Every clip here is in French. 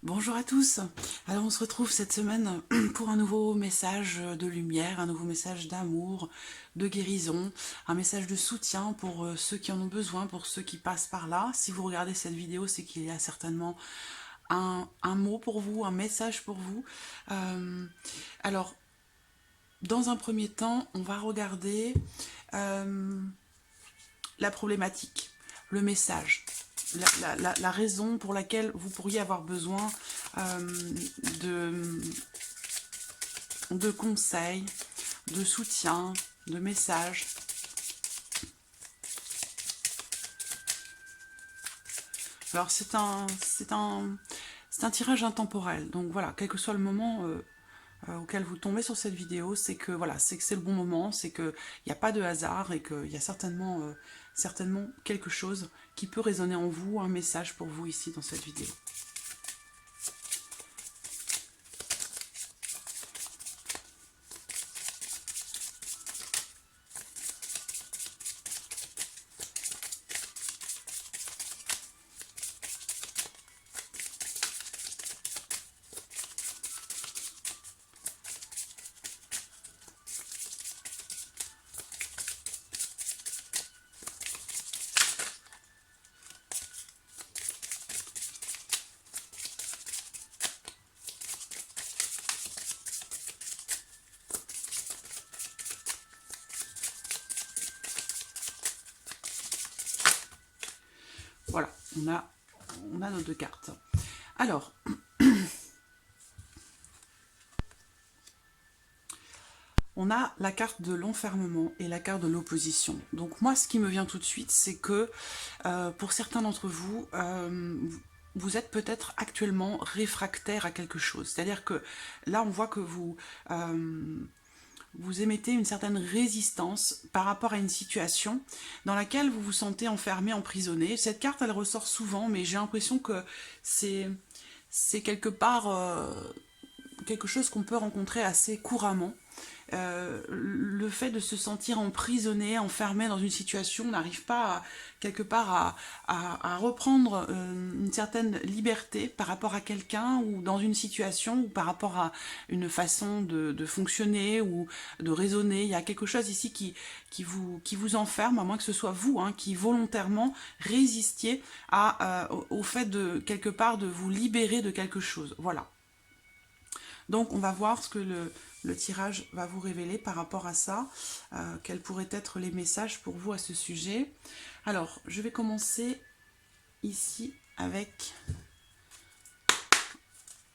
Bonjour à tous. Alors on se retrouve cette semaine pour un nouveau message de lumière, un nouveau message d'amour, de guérison, un message de soutien pour ceux qui en ont besoin, pour ceux qui passent par là. Si vous regardez cette vidéo, c'est qu'il y a certainement un mot pour vous, un message pour vous. Euh, alors, dans un premier temps, on va regarder euh, la problématique, le message. La raison pour laquelle vous pourriez avoir besoin de, de conseils, de soutien, de messages. Alors c'est un tirage intemporel. Donc voilà, quel que soit le moment auquel vous tombez sur cette vidéo, c'est que voilà, c'est que c'est le bon moment, c'est qu'il n'y a pas de hasard et qu'il y a certainement quelque chose qui peut résonner en vous, un message pour vous ici dans cette vidéo. Voilà, on a nos deux cartes. Alors, on a la carte de l'enfermement et la carte de l'opposition. Donc moi, ce qui me vient tout de suite, c'est que pour certains d'entre vous, vous êtes peut-être actuellement réfractaire à quelque chose. C'est-à-dire que là, on voit que vous émettez une certaine résistance par rapport à une situation dans laquelle vous vous sentez enfermé, emprisonné. Cette carte, elle ressort souvent, mais j'ai l'impression que c'est quelque part quelque chose qu'on peut rencontrer assez couramment. Le fait de se sentir emprisonné, enfermé dans une situation, on n'arrive pas quelque part à reprendre une certaine liberté par rapport à quelqu'un ou dans une situation ou par rapport à une façon de fonctionner ou de raisonner. Il y a quelque chose ici qui vous enferme, à moins que ce soit vous qui volontairement résistiez au fait de quelque part de vous libérer de quelque chose. Voilà. Donc on va voir ce que le tirage va vous révéler par rapport à ça, quels pourraient être les messages pour vous à ce sujet. Alors, je vais commencer ici avec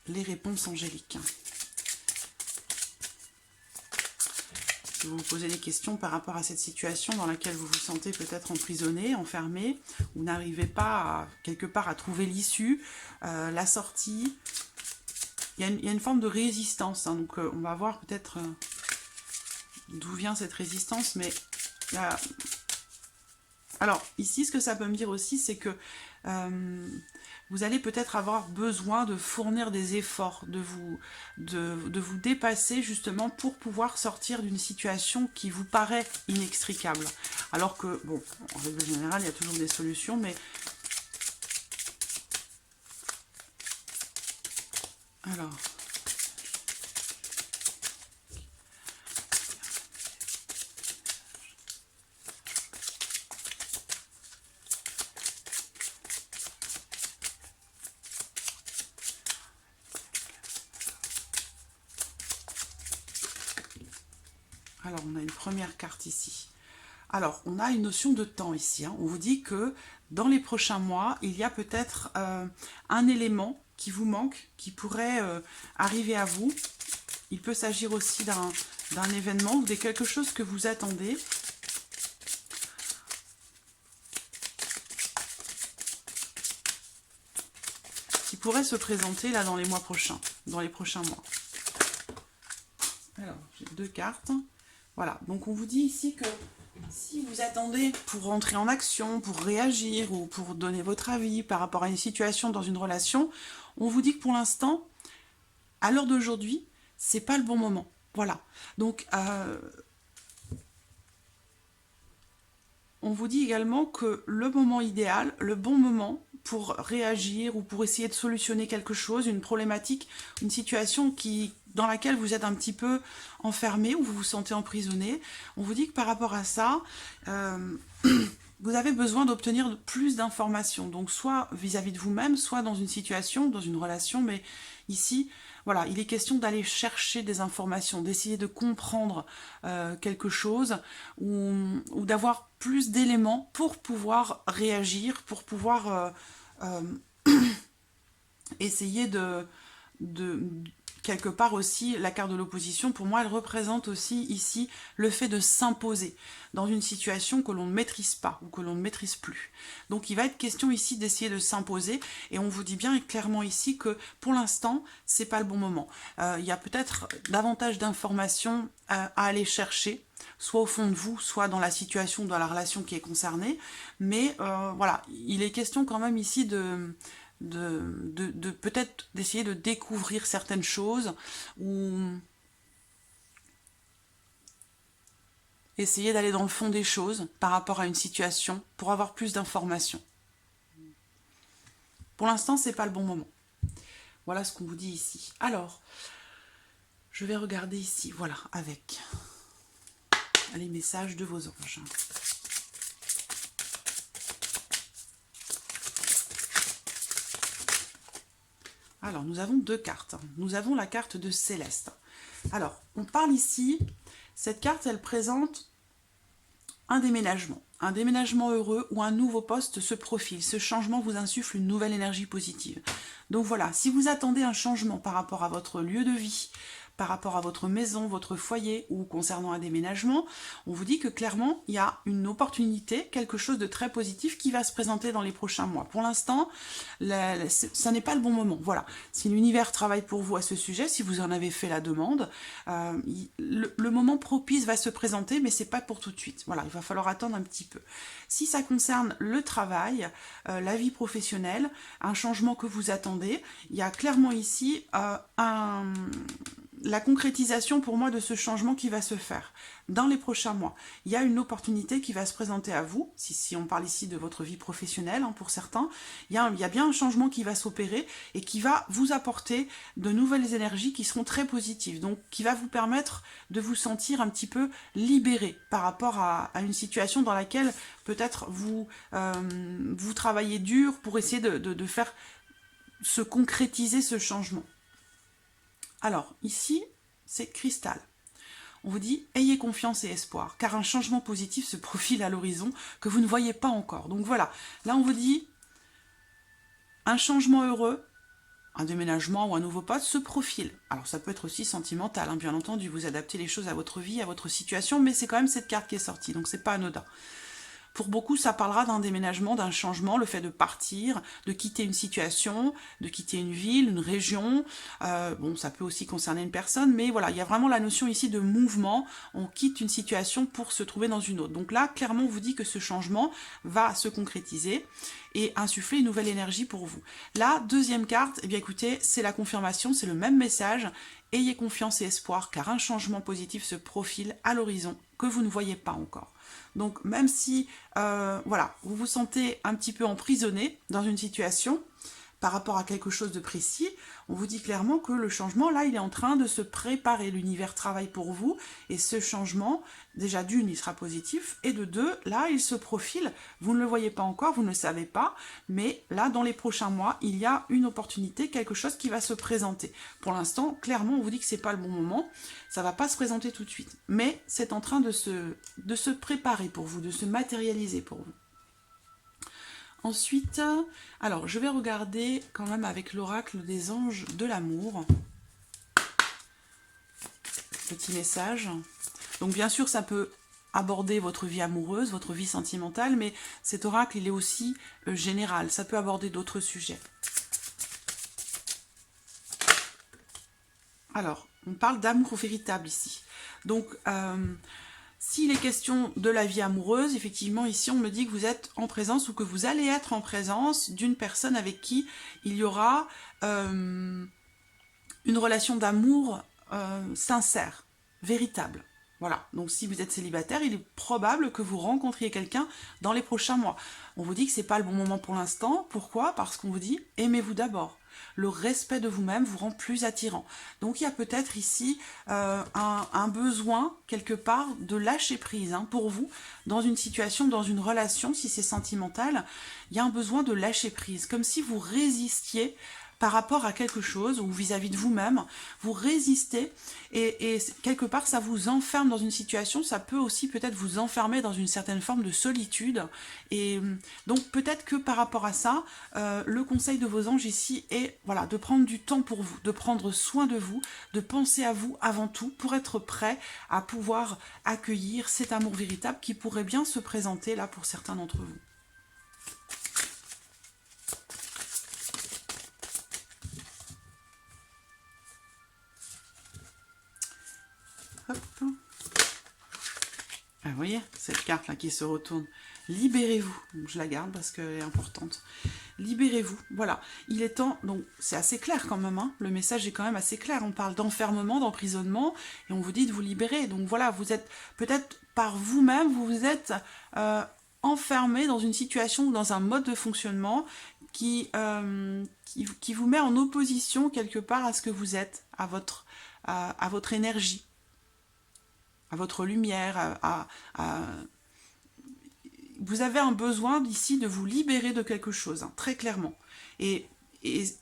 les réponses angéliques. Si vous vous posez des questions par rapport à cette situation dans laquelle vous vous sentez peut-être emprisonné, enfermé, vous n'arrivez pas quelque part à trouver l'issue, la sortie, il y a une forme de résistance, donc on va voir peut-être d'où vient cette résistance, mais alors ici ce que ça peut me dire aussi, c'est que vous allez peut-être avoir besoin de fournir des efforts, de vous dépasser justement pour pouvoir sortir d'une situation qui vous paraît inextricable. Alors que, bon, en règle générale, il y a toujours des solutions, mais alors, on a une première carte ici. Alors, on a une notion de temps ici. On vous dit que dans les prochains mois, il y a peut-être un élément qui vous manque, qui pourrait arriver à vous. Il peut s'agir aussi d'un événement ou de quelque chose que vous attendez. Qui pourrait se présenter là dans les mois prochains, dans les prochains mois. Alors, j'ai deux cartes. Voilà, donc on vous dit ici que si vous attendez pour rentrer en action, pour réagir ou pour donner votre avis par rapport à une situation dans une relation, on vous dit que pour l'instant, à l'heure d'aujourd'hui, c'est pas le bon moment. Voilà. Donc on vous dit également que le moment idéal, le bon moment pour réagir ou pour essayer de solutionner quelque chose, une problématique, une situation dans laquelle vous êtes un petit peu enfermé ou vous vous sentez emprisonné, on vous dit que par rapport à ça, vous avez besoin d'obtenir plus d'informations, donc soit vis-à-vis de vous-même, soit dans une situation, dans une relation, mais ici, voilà, il est question d'aller chercher des informations, d'essayer de comprendre quelque chose ou d'avoir plus d'éléments pour pouvoir réagir, pour pouvoir essayer de quelque part aussi, la carte de l'opposition, pour moi, elle représente aussi ici le fait de s'imposer dans une situation que l'on ne maîtrise pas ou que l'on ne maîtrise plus. Donc il va être question ici d'essayer de s'imposer et on vous dit bien clairement ici que pour l'instant, c'est pas le bon moment. Il y a peut-être davantage d'informations à aller chercher, soit au fond de vous, soit dans la situation, dans la relation qui est concernée. Mais voilà, il est question quand même ici de peut-être d'essayer de découvrir certaines choses ou essayer d'aller dans le fond des choses par rapport à une situation pour avoir plus d'informations. Pour l'instant, c'est pas le bon moment. Voilà ce qu'on vous dit ici. Alors, je vais regarder ici, voilà, avec les messages de vos anges. Alors, nous avons deux cartes. Nous avons la carte de Céleste. Alors, on parle ici, cette carte, elle présente un déménagement heureux ou un nouveau poste se profile. Ce changement vous insuffle une nouvelle énergie positive. Donc voilà, si vous attendez un changement par rapport à votre lieu de vie, par rapport à votre maison, votre foyer ou concernant un déménagement, on vous dit que clairement, il y a une opportunité, quelque chose de très positif qui va se présenter dans les prochains mois. Pour l'instant, ça n'est pas le bon moment. Voilà, si l'univers travaille pour vous à ce sujet, si vous en avez fait la demande, le moment propice va se présenter, mais c'est pas pour tout de suite. Voilà, il va falloir attendre un petit peu. Si ça concerne le travail, la vie professionnelle, un changement que vous attendez, il y a clairement ici la concrétisation pour moi de ce changement qui va se faire dans les prochains mois. Il y a une opportunité qui va se présenter à vous, si on parle ici de votre vie professionnelle, hein, pour certains, il y a bien un changement qui va s'opérer et qui va vous apporter de nouvelles énergies qui seront très positives, donc qui va vous permettre de vous sentir un petit peu libéré par rapport à une situation dans laquelle peut-être vous travaillez dur pour essayer de faire se concrétiser ce changement. Alors, ici, c'est cristal. On vous dit, ayez confiance et espoir, car un changement positif se profile à l'horizon que vous ne voyez pas encore. Donc voilà, là on vous dit, un changement heureux, un déménagement ou un nouveau poste se profile. Alors ça peut être aussi sentimental, hein, bien entendu, vous adaptez les choses à votre vie, à votre situation, mais c'est quand même cette carte qui est sortie, donc c'est pas anodin. Pour beaucoup, ça parlera d'un déménagement, d'un changement, le fait de partir, de quitter une situation, de quitter une ville, une région. Bon, ça peut aussi concerner une personne, mais voilà, il y a vraiment la notion ici de mouvement. On quitte une situation pour se trouver dans une autre. Donc là, clairement, on vous dit que ce changement va se concrétiser et insuffler une nouvelle énergie pour vous. La deuxième carte, eh bien écoutez, c'est la confirmation, c'est le même message. Ayez confiance et espoir, car un changement positif se profile à l'horizon que vous ne voyez pas encore. Donc même si voilà, vous vous sentez un petit peu emprisonné dans une situation par rapport à quelque chose de précis, on vous dit clairement que le changement, là, il est en train de se préparer. L'univers travaille pour vous et ce changement, déjà d'une, il sera positif et de deux, là, il se profile. Vous ne le voyez pas encore, vous ne le savez pas, mais là, dans les prochains mois, il y a une opportunité, quelque chose qui va se présenter. Pour l'instant, clairement, on vous dit que c'est pas le bon moment, ça va pas se présenter tout de suite, mais c'est en train de se préparer pour vous, de se matérialiser pour vous. Ensuite, alors je vais regarder quand même avec l'oracle des anges de l'amour. Petit message. Donc bien sûr, ça peut aborder votre vie amoureuse, votre vie sentimentale, mais cet oracle, il est aussi général. Ça peut aborder d'autres sujets. Alors, on parle d'amour véritable ici. Donc, s'il est question de la vie amoureuse, effectivement, ici, on me dit que vous êtes en présence ou que vous allez être en présence d'une personne avec qui il y aura une relation d'amour sincère, véritable. Voilà, donc si vous êtes célibataire, il est probable que vous rencontriez quelqu'un dans les prochains mois. On vous dit que ce n'est pas le bon moment pour l'instant. Pourquoi? Parce qu'on vous dit « aimez-vous d'abord ». Le respect de vous-même vous rend plus attirant. Donc il y a peut-être ici un besoin, quelque part, de lâcher prise pour vous, dans une situation, dans une relation, si c'est sentimental, il y a un besoin de lâcher prise, comme si vous résistiez par rapport à quelque chose, ou vis-à-vis de vous-même, vous résistez, et quelque part ça vous enferme dans une situation, ça peut aussi peut-être vous enfermer dans une certaine forme de solitude, et donc peut-être que par rapport à ça, le conseil de vos anges ici est voilà, de prendre du temps pour vous, de prendre soin de vous, de penser à vous avant tout, pour être prêt à pouvoir accueillir cet amour véritable qui pourrait bien se présenter là pour certains d'entre vous. Hop. Ah, vous voyez, cette carte là qui se retourne. Libérez-vous. Je la garde parce qu'elle est importante. Libérez-vous. Voilà. Il est temps. Donc, c'est assez clair quand même. Le message est quand même assez clair. On parle d'enfermement, d'emprisonnement, et on vous dit de vous libérer. Donc voilà, vous êtes peut-être par vous-même, vous vous êtes enfermé dans une situation ou dans un mode de fonctionnement qui vous met en opposition quelque part à ce que vous êtes, à votre énergie, à votre lumière, vous avez un besoin ici de vous libérer de quelque chose, très clairement. Et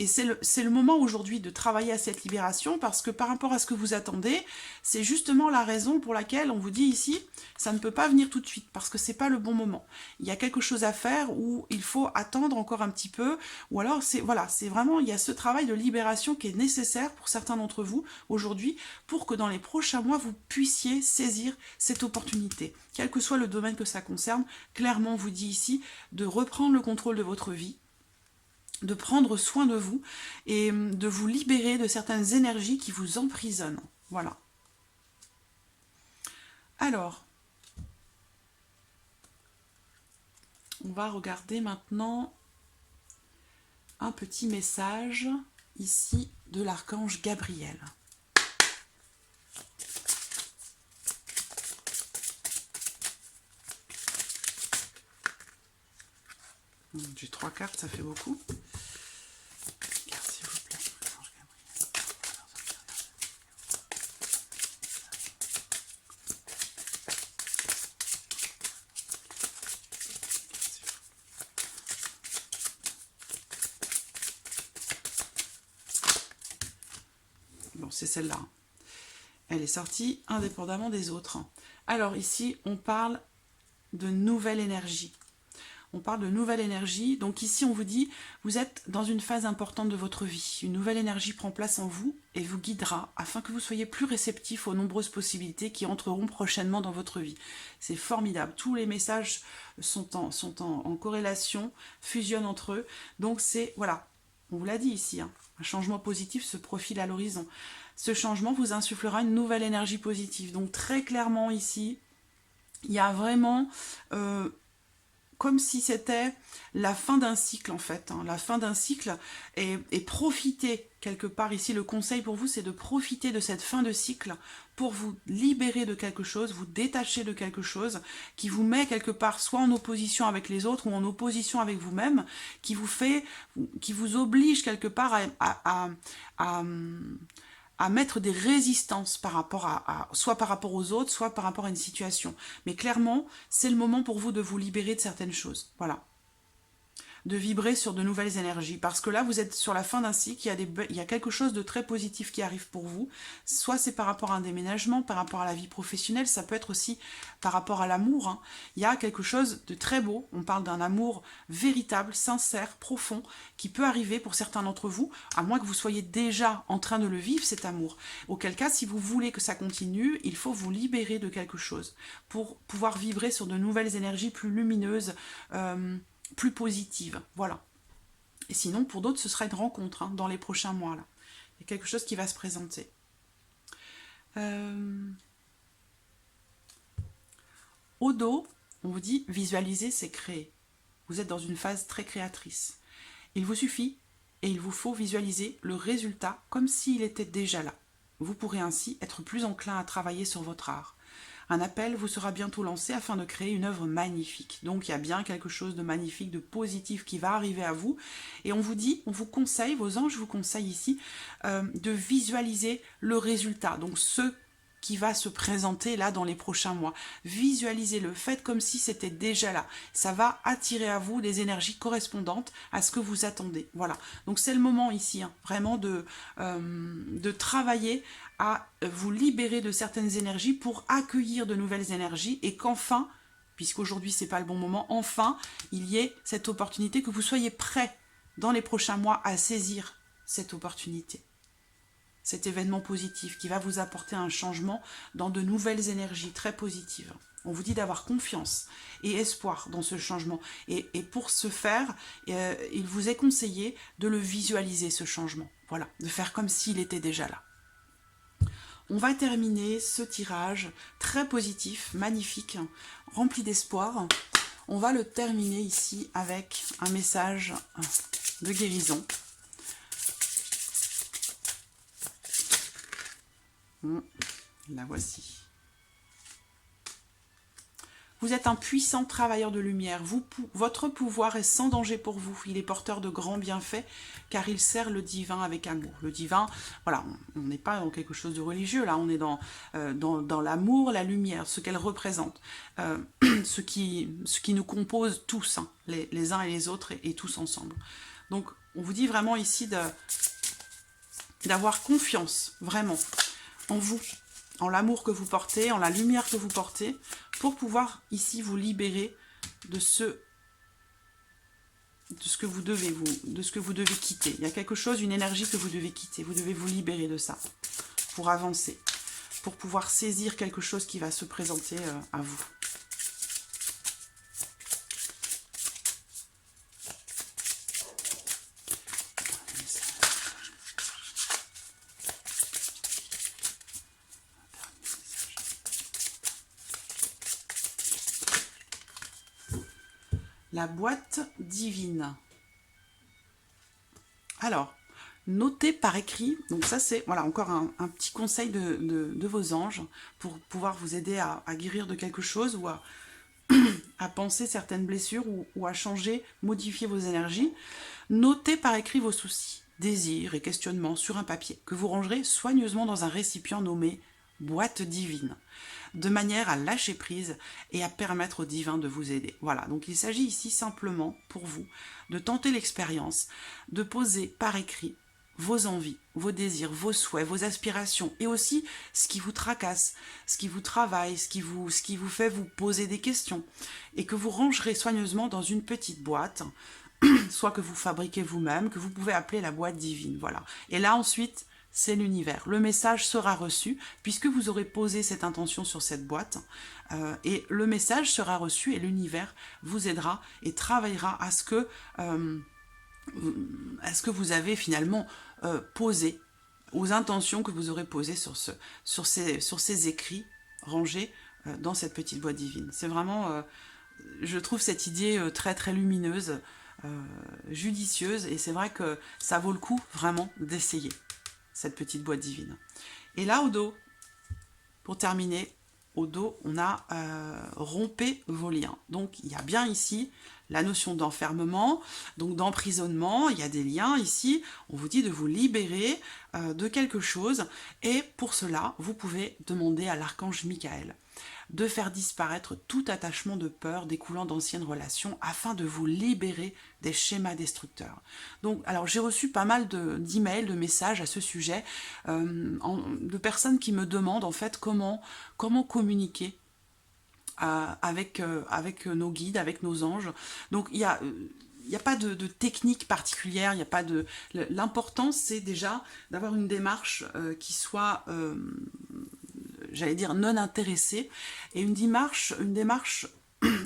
c'est le moment aujourd'hui de travailler à cette libération, parce que par rapport à ce que vous attendez, c'est justement la raison pour laquelle on vous dit ici, ça ne peut pas venir tout de suite, parce que c'est pas le bon moment. Il y a quelque chose à faire où il faut attendre encore un petit peu, ou alors c'est vraiment, il y a ce travail de libération qui est nécessaire pour certains d'entre vous aujourd'hui, pour que dans les prochains mois, vous puissiez saisir cette opportunité. Quel que soit le domaine que ça concerne, clairement on vous dit ici de reprendre le contrôle de votre vie, de prendre soin de vous et de vous libérer de certaines énergies qui vous emprisonnent. Voilà. Alors, on va regarder maintenant un petit message ici de l'archange Gabriel. J'ai 3 cartes, ça fait beaucoup. S'il vous plaît, l'archange Gabriel. Bon, c'est celle-là. Elle est sortie indépendamment des autres. Alors ici, on parle de nouvelle énergie. On parle de nouvelle énergie. Donc ici, on vous dit, vous êtes dans une phase importante de votre vie. Une nouvelle énergie prend place en vous et vous guidera afin que vous soyez plus réceptif aux nombreuses possibilités qui entreront prochainement dans votre vie. C'est formidable. Tous les messages sont en corrélation, fusionnent entre eux. Donc c'est, voilà, on vous l'a dit ici, un changement positif se profile à l'horizon. Ce changement vous insufflera une nouvelle énergie positive. Donc très clairement ici, il y a vraiment... comme si c'était la fin d'un cycle en fait, la fin d'un cycle, et profiter quelque part, ici le conseil pour vous c'est de profiter de cette fin de cycle pour vous libérer de quelque chose, vous détacher de quelque chose qui vous met quelque part soit en opposition avec les autres ou en opposition avec vous-même, qui vous oblige quelque part à mettre des résistances par rapport soit par rapport aux autres, soit par rapport à une situation. Mais clairement, c'est le moment pour vous de vous libérer de certaines choses. Voilà. De vibrer sur de nouvelles énergies. Parce que là, vous êtes sur la fin d'un cycle, il y a quelque chose de très positif qui arrive pour vous. Soit c'est par rapport à un déménagement, par rapport à la vie professionnelle, ça peut être aussi par rapport à l'amour. Il y a quelque chose de très beau. On parle d'un amour véritable, sincère, profond, qui peut arriver pour certains d'entre vous, à moins que vous soyez déjà en train de le vivre, cet amour. Auquel cas, si vous voulez que ça continue, il faut vous libérer de quelque chose pour pouvoir vibrer sur de nouvelles énergies plus lumineuses, plus positives. Voilà. Et sinon, pour d'autres, ce sera une rencontre dans les prochains mois. Là. Il y a quelque chose qui va se présenter. Au dos, on vous dit visualiser, c'est créer. Vous êtes dans une phase très créatrice. Il vous suffit et il vous faut visualiser le résultat comme s'il était déjà là. Vous pourrez ainsi être plus enclin à travailler sur votre art. Un appel vous sera bientôt lancé afin de créer une œuvre magnifique. Donc il y a bien quelque chose de magnifique, de positif qui va arriver à vous. Et on vous dit, on vous conseille, vos anges vous conseillent ici, de visualiser le résultat. Donc ce qui va se présenter là dans les prochains mois. Visualisez-le, faites comme si c'était déjà là. Ça va attirer à vous des énergies correspondantes à ce que vous attendez. Voilà, donc c'est le moment ici, hein, vraiment de travailler à vous libérer de certaines énergies pour accueillir de nouvelles énergies et qu'enfin, puisqu'aujourd'hui c'est pas le bon moment, enfin il y ait cette opportunité, que vous soyez prêts dans les prochains mois à saisir cette opportunité. Cet événement positif qui va vous apporter un changement dans de nouvelles énergies très positives. On vous dit d'avoir confiance et espoir dans ce changement. Et pour ce faire, il vous est conseillé de le visualiser, ce changement. Voilà, de faire comme s'il était déjà là. On va terminer ce tirage très positif, magnifique, rempli d'espoir. On va le terminer ici avec un message de guérison. La voici. Vous êtes un puissant travailleur de lumière. Votre pouvoir est sans danger pour vous. Il est porteur de grands bienfaits car il sert le divin avec amour. Le divin, voilà, on n'est pas dans quelque chose de religieux. Là, on est dans l'amour, la lumière, ce qu'elle représente. Ce qui nous compose tous, hein, les uns et les autres et tous ensemble. Donc, on vous dit vraiment ici d'avoir confiance, vraiment, en vous, en l'amour que vous portez, en la lumière que vous portez, pour pouvoir ici vous libérer de ce que vous devez quitter. Il y a quelque chose, une énergie que vous devez quitter. Vous devez vous libérer de ça pour avancer, pour pouvoir saisir quelque chose qui va se présenter à vous. La boîte divine. Alors, notez par écrit, donc ça c'est voilà encore un petit conseil de vos anges pour pouvoir vous aider à guérir de quelque chose ou à penser certaines blessures ou à changer, modifier vos énergies. Notez par écrit vos soucis, désirs et questionnements sur un papier que vous rangerez soigneusement dans un récipient nommé boîte divine, de manière à lâcher prise et à permettre au divin de vous aider. Voilà, donc il s'agit ici simplement pour vous de tenter l'expérience, de poser par écrit vos envies, vos désirs, vos souhaits, vos aspirations et aussi ce qui vous tracasse, ce qui vous travaille, ce qui vous fait vous poser des questions et que vous rangerez soigneusement dans une petite boîte, soit que vous fabriquez vous-même, que vous pouvez appeler la boîte divine. Voilà. Et là ensuite, c'est l'univers. Le message sera reçu puisque vous aurez posé cette intention sur cette boîte et le message sera reçu et l'univers vous aidera et travaillera à ce que vous avez finalement posé, aux intentions que vous aurez posées sur ces écrits rangés dans cette petite boîte divine. C'est vraiment, je trouve cette idée très très lumineuse, judicieuse et c'est vrai que ça vaut le coup vraiment d'essayer cette petite boîte divine. Et là, au dos, pour terminer, au dos, on a rompez vos liens. Donc, il y a bien ici la notion d'enfermement, donc d'emprisonnement. Il y a des liens ici. On vous dit de vous libérer de quelque chose. Et pour cela, vous pouvez demander à l'archange Michael de faire disparaître tout attachement de peur découlant d'anciennes relations afin de vous libérer des schémas destructeurs. Donc, alors j'ai reçu pas mal d'emails, de messages à ce sujet, de personnes qui me demandent en fait comment communiquer avec nos guides, avec nos anges. Donc il y a pas de technique particulière, il y a pas de... L'important c'est déjà d'avoir une démarche qui soit j'allais dire non intéressée, et une démarche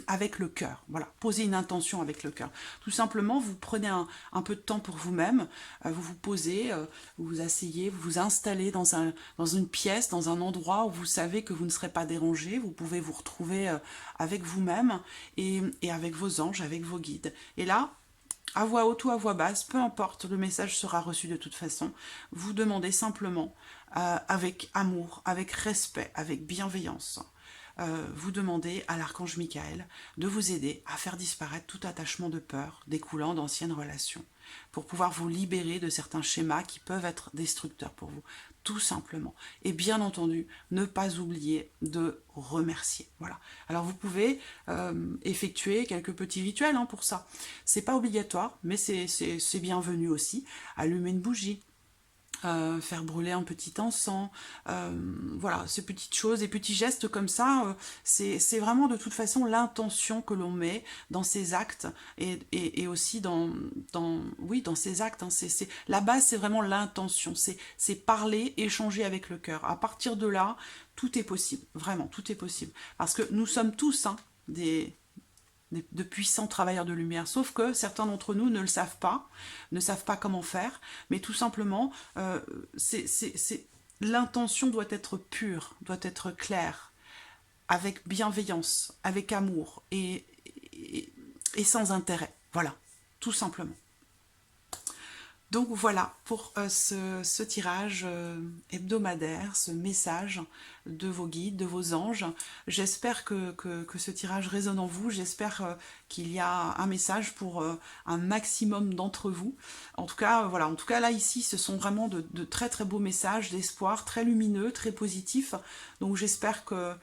avec le cœur. Voilà, posez une intention avec le cœur. Tout simplement, vous prenez un peu de temps pour vous-même, vous vous posez, vous vous asseyez, vous vous installez dans une pièce, dans un endroit où vous savez que vous ne serez pas dérangé, vous pouvez vous retrouver avec vous-même et avec vos anges, avec vos guides. Et là, à voix haute ou à voix basse, peu importe, le message sera reçu de toute façon. Vous demandez simplement avec amour, avec respect, avec bienveillance. Vous demandez à l'archange Michael de vous aider à faire disparaître tout attachement de peur découlant d'anciennes relations, pour pouvoir vous libérer de certains schémas qui peuvent être destructeurs pour vous, tout simplement. Et bien entendu, ne pas oublier de remercier. Voilà. Alors vous pouvez effectuer quelques petits rituels pour ça. C'est pas obligatoire, mais c'est bienvenu aussi. Allumer une bougie, faire brûler un petit encens, voilà, ces petites choses, des petits gestes comme ça, c'est vraiment de toute façon l'intention que l'on met dans ces actes et aussi oui, dans ces actes. La base, c'est vraiment l'intention, c'est parler, échanger avec le cœur. À partir de là, tout est possible, vraiment, tout est possible. Parce que nous sommes tous de puissants travailleurs de lumière, sauf que certains d'entre nous ne savent pas comment faire, mais tout simplement, l'intention doit être pure, doit être claire, avec bienveillance, avec amour et sans intérêt. Voilà, tout simplement. Donc voilà pour ce tirage hebdomadaire, ce message de vos guides, de vos anges. J'espère que ce tirage résonne en vous, j'espère qu'il y a un message pour un maximum d'entre vous. En tout cas, voilà, en tout cas là ici, ce sont vraiment de très très beaux messages d'espoir, très lumineux, très positifs. Donc j'espère que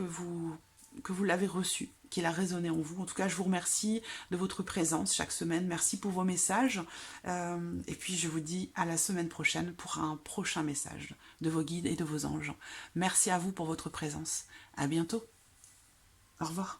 vous l'avez reçu, qu'il a résonné en vous. En tout cas, je vous remercie de votre présence chaque semaine. Merci pour vos messages. Et puis, je vous dis à la semaine prochaine pour un prochain message de vos guides et de vos anges. Merci à vous pour votre présence. À bientôt. Au revoir.